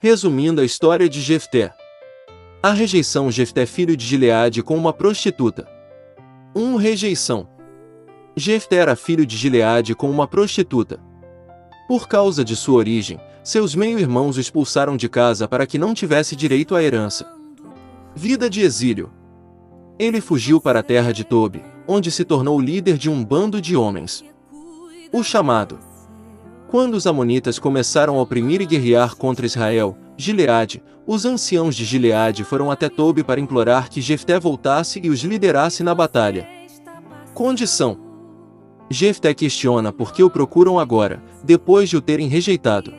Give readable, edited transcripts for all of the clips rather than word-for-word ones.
Resumindo a história de Jefté. A rejeição. Jefté, filho de Gileade, com uma prostituta. Rejeição. Jefté era filho de Gileade com uma prostituta. Por causa de sua origem, seus meio-irmãos o expulsaram de casa para que não tivesse direito à herança. Vida de exílio. Ele fugiu para a terra de Tobi, onde se tornou líder de um bando de homens. O chamado. Quando os amonitas começaram a oprimir e guerrear contra Israel, Gileade, os anciãos de Gileade foram até Tobi para implorar que Jefté voltasse e os liderasse na batalha. Condição. Jefté questiona por que o procuram agora, depois de o terem rejeitado.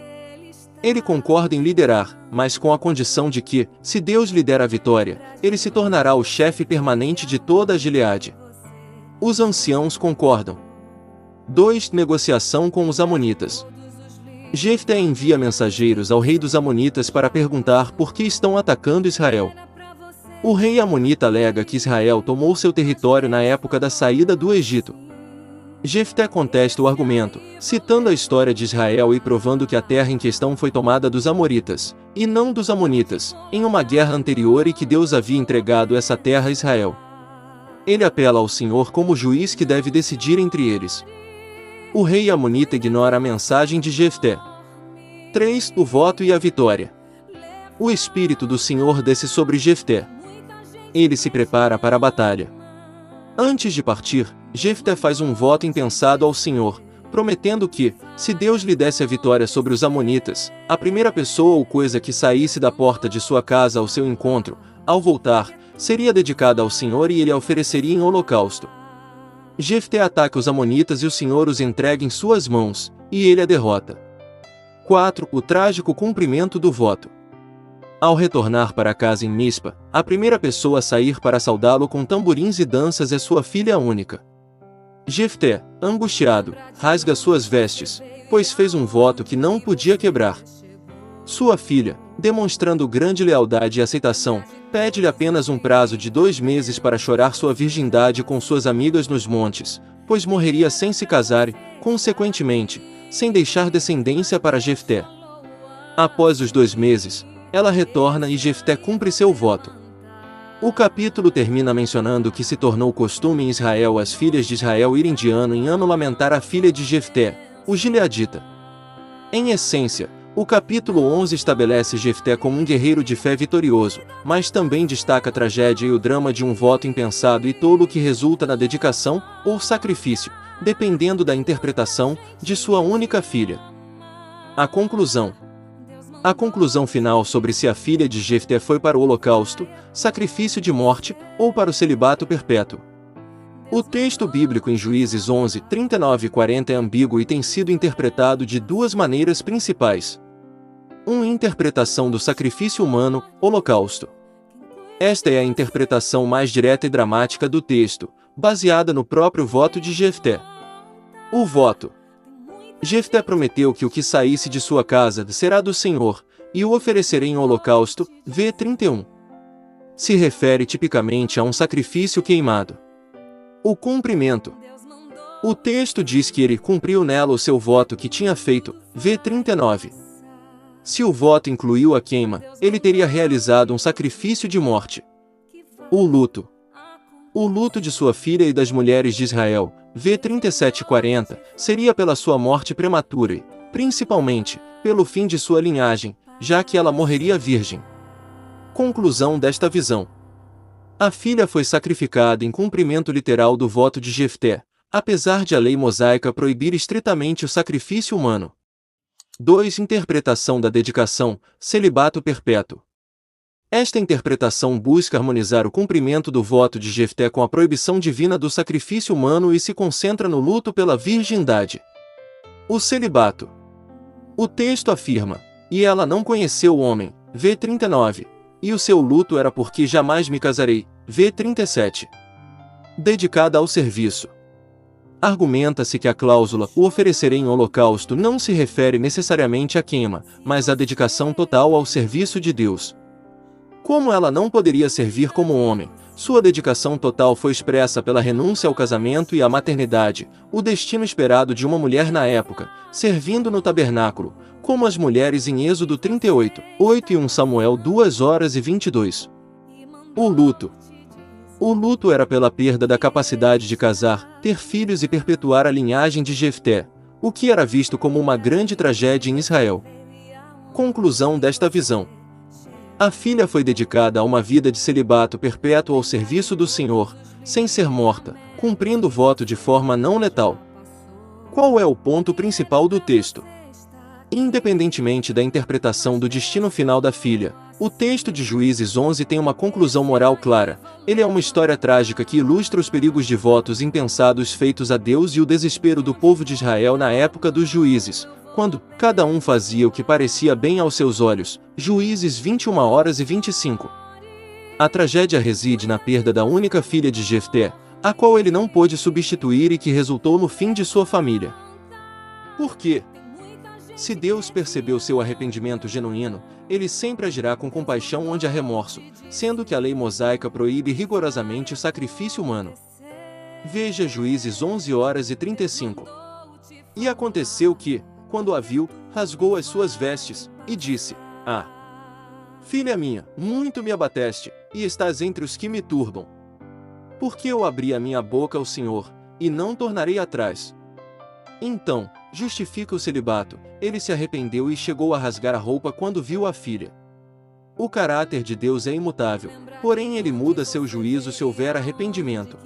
Ele concorda em liderar, mas com a condição de que, se Deus lhe der a vitória, ele se tornará o chefe permanente de toda a Gileade. Os anciãos concordam. 2. Negociação com os amonitas. Jefté envia mensageiros ao rei dos amonitas para perguntar por que estão atacando Israel. O rei amonita alega que Israel tomou seu território na época da saída do Egito. Jefté contesta o argumento, citando a história de Israel e provando que a terra em questão foi tomada dos amoritas, e não dos amonitas, em uma guerra anterior e que Deus havia entregado essa terra a Israel. Ele apela ao Senhor como juiz que deve decidir entre eles. O rei amonita ignora a mensagem de Jefté. 3. O voto e a vitória. O Espírito do Senhor desce sobre Jefté. Ele se prepara para a batalha. Antes de partir, Jefté faz um voto impensado ao Senhor, prometendo que, se Deus lhe desse a vitória sobre os amonitas, a primeira pessoa ou coisa que saísse da porta de sua casa ao seu encontro, ao voltar, seria dedicada ao Senhor e ele a ofereceria em holocausto. Jefté ataca os amonitas e o Senhor os entrega em suas mãos, e ele a derrota. 4. O trágico cumprimento do voto. Ao retornar para casa em Mispa, a primeira pessoa a sair para saudá-lo com tamborins e danças é sua filha única. Jefté, angustiado, rasga suas vestes, pois fez um voto que não podia quebrar. Sua filha, demonstrando grande lealdade e aceitação, pede-lhe apenas um prazo de 2 meses para chorar sua virgindade com suas amigas nos montes, pois morreria sem se casar e, consequentemente, sem deixar descendência para Jefté. Após os 2 meses, ela retorna e Jefté cumpre seu voto. O capítulo termina mencionando que se tornou costume em Israel as filhas de Israel irem de ano em ano lamentar a filha de Jefté, o gileadita. Em essência, o capítulo 11 estabelece Jefté como um guerreiro de fé vitorioso, mas também destaca a tragédia e o drama de um voto impensado e tolo que resulta na dedicação, ou sacrifício, dependendo da interpretação, de sua única filha. A conclusão. A conclusão final sobre se a filha de Jefté foi para o holocausto, sacrifício de morte, ou para o celibato perpétuo. O texto bíblico em Juízes 11, 39 e 40 é ambíguo e tem sido interpretado de 2 maneiras principais. Interpretação do sacrifício humano, holocausto. Esta é a interpretação mais direta e dramática do texto, baseada no próprio voto de Jefté. O voto. Jefté prometeu que o que saísse de sua casa será do Senhor, e o oferecerei em holocausto, v. 31. Se refere tipicamente a um sacrifício queimado. O cumprimento. O texto diz que ele cumpriu nela o seu voto que tinha feito, v. 39. Se o voto incluiu a queima, ele teria realizado um sacrifício de morte. O luto. O luto de sua filha e das mulheres de Israel, v. 37 e 40, seria pela sua morte prematura e, principalmente, pelo fim de sua linhagem, já que ela morreria virgem. Conclusão desta visão. A filha foi sacrificada em cumprimento literal do voto de Jefté, apesar de a lei mosaica proibir estritamente o sacrifício humano. 2. Interpretação da dedicação, celibato perpétuo. Esta interpretação busca harmonizar o cumprimento do voto de Jefté com a proibição divina do sacrifício humano e se concentra no luto pela virgindade. O celibato. O texto afirma, e ela não conheceu o homem, v. 39, e o seu luto era porque jamais me casarei, v. 37. Dedicada ao serviço. Argumenta-se que a cláusula "o oferecerei em holocausto" não se refere necessariamente à queima, mas à dedicação total ao serviço de Deus. Como ela não poderia servir como homem, Sua dedicação total foi expressa pela renúncia ao casamento e à maternidade, o destino esperado de uma mulher na época, servindo no tabernáculo, como as mulheres em Êxodo 38, 8 e 1 Samuel 2:22. O luto. O luto era pela perda da capacidade de casar, ter filhos e perpetuar a linhagem de Jefté, o que era visto como uma grande tragédia em Israel. Conclusão desta visão. A filha foi dedicada a uma vida de celibato perpétuo ao serviço do Senhor, sem ser morta, cumprindo o voto de forma não letal. Qual é o ponto principal do texto? Independentemente da interpretação do destino final da filha, o texto de Juízes 11 tem uma conclusão moral clara. Ele é uma história trágica que ilustra os perigos de votos impensados feitos a Deus e o desespero do povo de Israel na época dos juízes, quando cada um fazia o que parecia bem aos seus olhos. Juízes 21:25. A tragédia reside na perda da única filha de Jefté, a qual ele não pôde substituir e que resultou no fim de sua família. Por quê? Se Deus percebeu seu arrependimento genuíno, ele sempre agirá com compaixão onde há remorso, sendo que a lei mosaica proíbe rigorosamente o sacrifício humano. Veja Juízes 11:35. E aconteceu que, quando a viu, rasgou as suas vestes, e disse: Ah, filha minha, muito me abateste, e estás entre os que me turbam. Porque eu abri a minha boca ao Senhor, e não tornarei atrás. Então, justifica o celibato, ele se arrependeu e chegou a rasgar a roupa quando viu a filha. O caráter de Deus é imutável, porém ele muda seu juízo se houver arrependimento.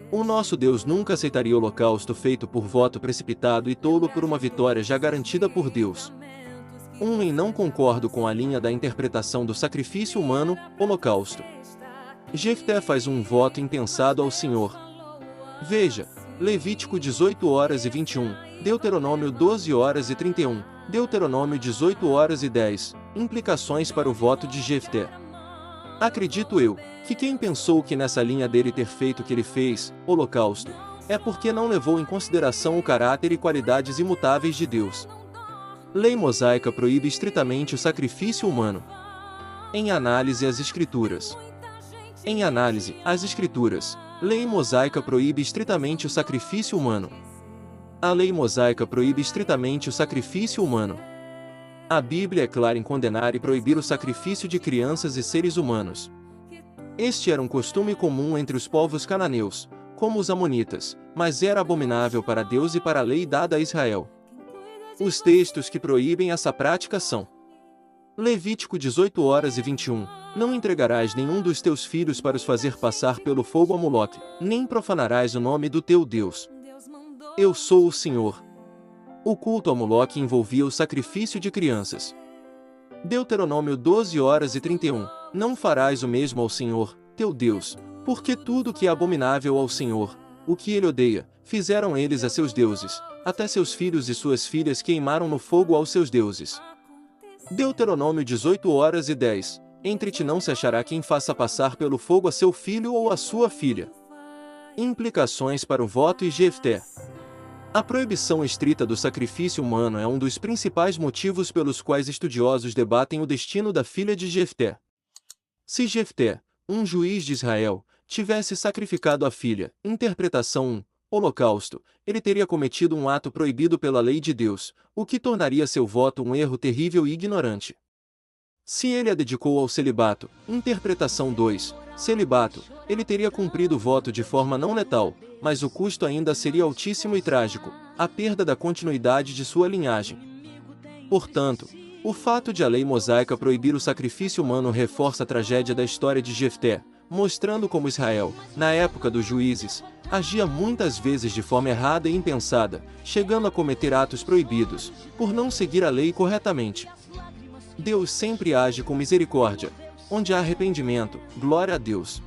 O nosso Deus nunca aceitaria holocausto feito por voto precipitado e tolo por uma vitória já garantida por Deus. Em não concordo com a linha da interpretação do sacrifício humano, holocausto. Jefté faz um voto impensado ao Senhor. Veja, Levítico 18:21, Deuteronômio 12:31, Deuteronômio 18:10, implicações para o voto de Jefté. Acredito eu, que quem pensou que nessa linha dele ter feito o que ele fez, holocausto, é porque não levou em consideração o caráter e qualidades imutáveis de Deus. Lei mosaica proíbe estritamente o sacrifício humano. Em análise às Escrituras. Em análise às Escrituras, lei mosaica proíbe estritamente o sacrifício humano. A lei mosaica proíbe estritamente o sacrifício humano. A Bíblia é clara em condenar e proibir o sacrifício de crianças e seres humanos. Este era um costume comum entre os povos cananeus, como os amonitas, mas era abominável para Deus e para a lei dada a Israel. Os textos que proíbem essa prática são: Levítico 18:21, não entregarás nenhum dos teus filhos para os fazer passar pelo fogo a Moloque, nem profanarás o nome do teu Deus. Eu sou o Senhor. O culto a Moloque envolvia o sacrifício de crianças. Deuteronômio 12:31, não farás o mesmo ao Senhor, teu Deus, porque tudo que é abominável ao Senhor, o que ele odeia, fizeram eles a seus deuses, até seus filhos e suas filhas queimaram no fogo aos seus deuses. Deuteronômio 18:10, entre ti não se achará quem faça passar pelo fogo a seu filho ou a sua filha. Implicações para o voto e Jefté. A proibição estrita do sacrifício humano é um dos principais motivos pelos quais estudiosos debatem o destino da filha de Jefté. Se Jefté, um juiz de Israel, tivesse sacrificado a filha, interpretação 1, holocausto, ele teria cometido um ato proibido pela lei de Deus, o que tornaria seu voto um erro terrível e ignorante. Se ele a dedicou ao celibato, interpretação 2, celibato, ele teria cumprido o voto de forma não letal, mas o custo ainda seria altíssimo e trágico, a perda da continuidade de sua linhagem. Portanto, o fato de a lei mosaica proibir o sacrifício humano reforça a tragédia da história de Jefté, mostrando como Israel, na época dos juízes, agia muitas vezes de forma errada e impensada, chegando a cometer atos proibidos, por não seguir a lei corretamente. Deus sempre age com misericórdia. Onde há arrependimento, glória a Deus.